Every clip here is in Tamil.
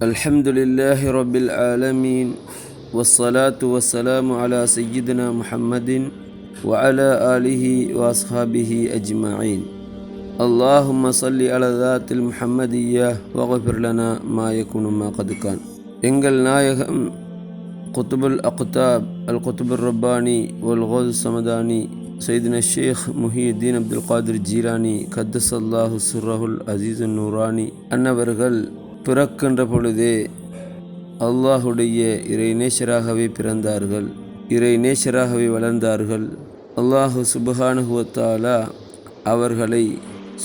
الحمد لله رب العالمين والصلاة والسلام على سيدنا محمد وعلى آله وأصحابه أجمعين. اللهم صل على ذات المحمدية واغفر لنا ما يكون ما قد كان. எங்கள் நாயகம் குத்துபுல் அக்தாப் அல் குத்துபுர் ரப்பானி வல் கௌஸ் சமதானி சையதுனா ஷேக் முஹியுத்தீன் அப்துல் காதிர் ஜீலானி கத்தஸல்லாஹு சிர்ரஹுல் அசீஸ் நூரானி அன்னவர்கள் பிறக்கின்ற பொழுதே அல்லாஹுடைய இறைநேசராகவே பிறந்தார்கள், இறைநேசராகவே வளர்ந்தார்கள். அல்லாஹு சுப்ஹானஹு வ தஆலா அவர்களை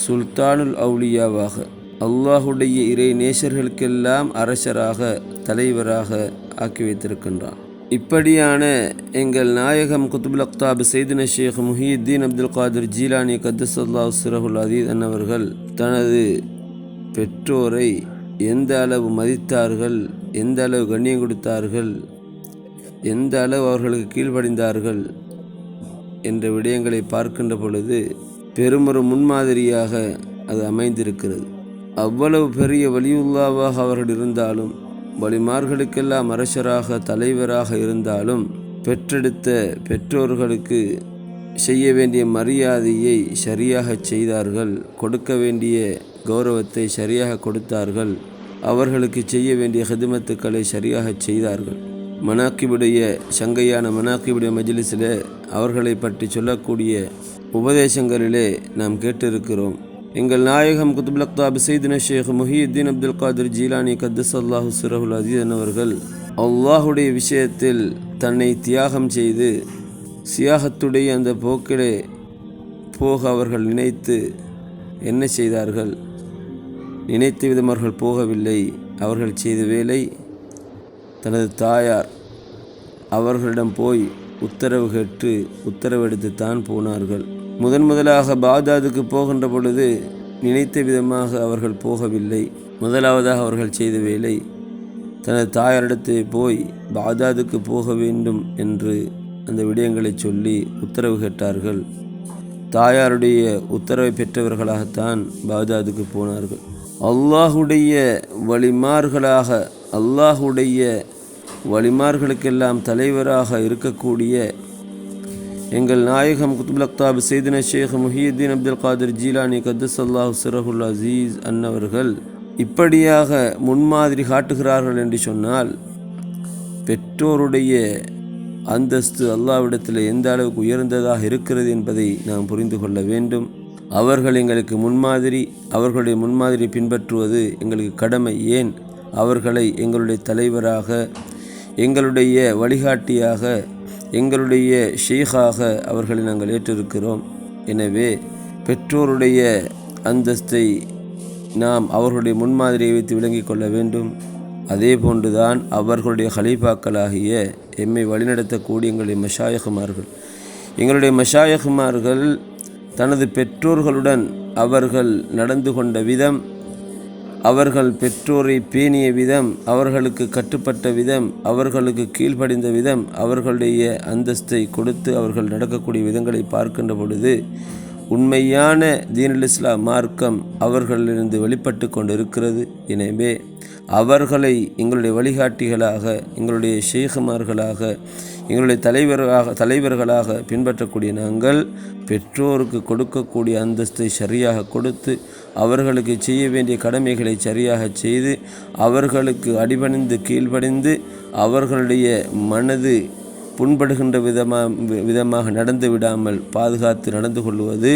சுல்தானுல் அவுலியாவாக, அல்லாஹுடைய இறைநேசர்களுக்கெல்லாம் அரசராக, தலைவராக ஆக்கி வைத்திருக்கின்றான். இப்படியான எங்கள் நாயகம் குத்துபுல் அக்தாப் சையதுனா ஷேக் முஹியுத்தீன் அப்துல் காதிர் ஜீலானி கத்தஸல்லாஹு சிர்ரஹுல் அசீஸ் அன்னவர்கள் தனது பெற்றோரை எந்த அளவு மதித்தார்கள், எந்த அளவு கண்ணியம் கொடுத்தார்கள், எந்த அளவு அவர்களுக்கு கீழ்ப்படிந்தார்கள் என்ற விடயங்களை பார்க்கின்ற பொழுது பெருமொரு முன்மாதிரியாக அது அமைந்திருக்கிறது. அவ்வளவு பெரிய வலியுல்லாவாக அவர்கள் இருந்தாலும், வலிமார்களுக்கெல்லாம் அரசராக, தலைவராக இருந்தாலும், பெற்றெடுத்த பெற்றோர்களுக்கு செய்ய வேண்டிய மரியாதையை சரியாக செய்தார்கள், கொடுக்க வேண்டிய கௌரவத்தை சரியாக கொடுத்தார்கள், அவர்களுக்கு செய்ய வேண்டிய ஹிதுமத்துக்களை சரியாக செய்தார்கள். மனாக்கிபுடைய சங்கையான மனாக்கிபுடைய மஜ்லிஸில் அவர்களை பற்றி சொல்லக்கூடிய உபதேசங்களிலே நாம் கேட்டிருக்கிறோம். எங்கள் நாயகம் குத்துபுல் அக்தாப் சையதுனா ஷேக் முஹியுத்தீன் அப்துல் காதிர் ஜீலானி கத்தஸல்லாஹு சிர்ரஹுல் அசீஸ் அவர்கள் அல்லாஹுடைய விஷயத்தில் தன்னை தியாகம் செய்து சியாகத்துடைய அந்த போக்கிலே போக அவர்கள் நினைத்து என்ன செய்தார்கள்? நினைத்த விதம் அவர்கள் போகவில்லை. அவர்கள் செய்த வேலை, தனது தாயார் அவர்களிடம் போய் உத்தரவு கேட்டு உத்தரவெடுத்து தான் போனார்கள். முதலாக பாக்தாதுக்கு போகின்ற பொழுது நினைத்த விதமாக அவர்கள் போகவில்லை. முதலாவதாக அவர்கள் செய்த வேலை, தனது தாயாரிடத்தை போய் பாக்தாதுக்கு போக வேண்டும் என்று அந்த விடயங்களை சொல்லி உத்தரவு கேட்டார்கள். தாயாருடைய உத்தரவை பெற்றவர்களாகத்தான் பாக்தாதுக்கு போனார்கள். அல்லாஹுடைய வலிமார்களாக, அல்லாஹுடைய வலிமார்களுக்கெல்லாம் தலைவராக இருக்கக்கூடிய எங்கள் நாயகம் குத்துபுல் அக்தாப் சையதுனா ஷேக் முஹியுத்தீன் அப்துல் காதிர் ஜீலானி கத்தஸல்லாஹு சிர்ரஹுல் அசீஸ் அன்னவர்கள் இப்படியாக முன்மாதிரி காட்டுகிறார்கள் என்று சொன்னால், பெற்றோருடைய அந்தஸ்து அல்லாஹ்விடத்தில் எந்த அளவுக்கு உயர்ந்ததாக இருக்கிறது என்பதை நாம் புரிந்து கொள்ள வேண்டும். அவர்கள் எங்களுக்கு முன்மாதிரி, அவர்களுடைய முன்மாதிரி பின்பற்றுவது எங்களுக்கு கடமை. ஏன்? அவர்களை எங்களுடைய தலைவராக, எங்களுடைய வழிகாட்டியாக, எங்களுடைய ஷேகாக அவர்களை நாங்கள் ஏற்றிருக்கிறோம். எனவே பெற்றோருடைய அந்தஸ்தை நாம் அவர்களுடைய முன்மாதிரியை வைத்து விளங்கிக் கொள்ள வேண்டும். அதே போன்றுதான் அவர்களுடைய ஹலீஃபாக்களாகிய எம்மை வழிநடத்தக்கூடிய எங்களுடைய மஷாயகுமார்கள், எங்களுடைய மஷாயகுமார்கள் தனது பெற்றோர்களுடன் அவர்கள் நடந்து கொண்ட விதம், அவர்கள் பெற்றோரை பேணிய விதம், அவர்களுக்கு கட்டுப்பட்ட விதம், அவர்களுக்கு கீழ்ப்படிந்த விதம், அவர்களுடைய அந்தஸ்தை கொடுத்து அவர்கள் நடக்கக்கூடிய விதங்களை பார்க்கின்ற பொழுது உண்மையான தீனுல் இஸ்லாம் மார்க்கம் அவர்களிலிருந்து வெளிப்பட்டு கொண்டு இருக்கிறது. எனவே அவர்களை எங்களுடைய வழிகாட்டிகளாக, எங்களுடைய ஷேகுமார்களாக, எங்களுடைய தலைவர்களாக பின்பற்றக்கூடிய நாங்கள் பெற்றோருக்கு கொடுக்கக்கூடிய அந்தஸ்தை சரியாக கொடுத்து, அவர்களுக்கு செய்ய வேண்டிய கடமைகளை சரியாக செய்து, அவர்களுக்கு அடிபணிந்து கீழ்ப்படிந்து, அவர்களுடைய மனது புண்படுகின்ற விதமாக நடந்து விடாமல் பாதுகாத்து நடந்து கொள்வது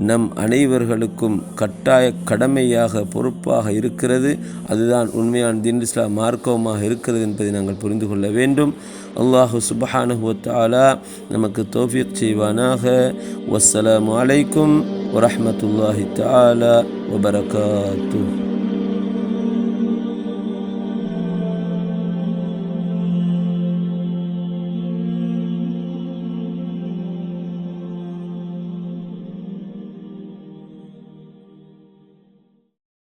நம் அனைவர்களுக்கும் கட்டாய கடமையாக, பொறுப்பாக இருக்கிறது. அதுதான் உண்மையான தீன் இஸ்லாம் மார்க்கமாக இருக்கிறது என்பதை நாங்கள் புரிந்து கொள்ள வேண்டும். அல்லாஹு சுப்ஹானஹு வ தஆலா நமக்கு தௌஃபீக் செய்வானாக. வஸ்ஸலாமு அலைக்கும் வரஹ்மத்துல்லாஹி தஆலா வபரகாத்துஹு.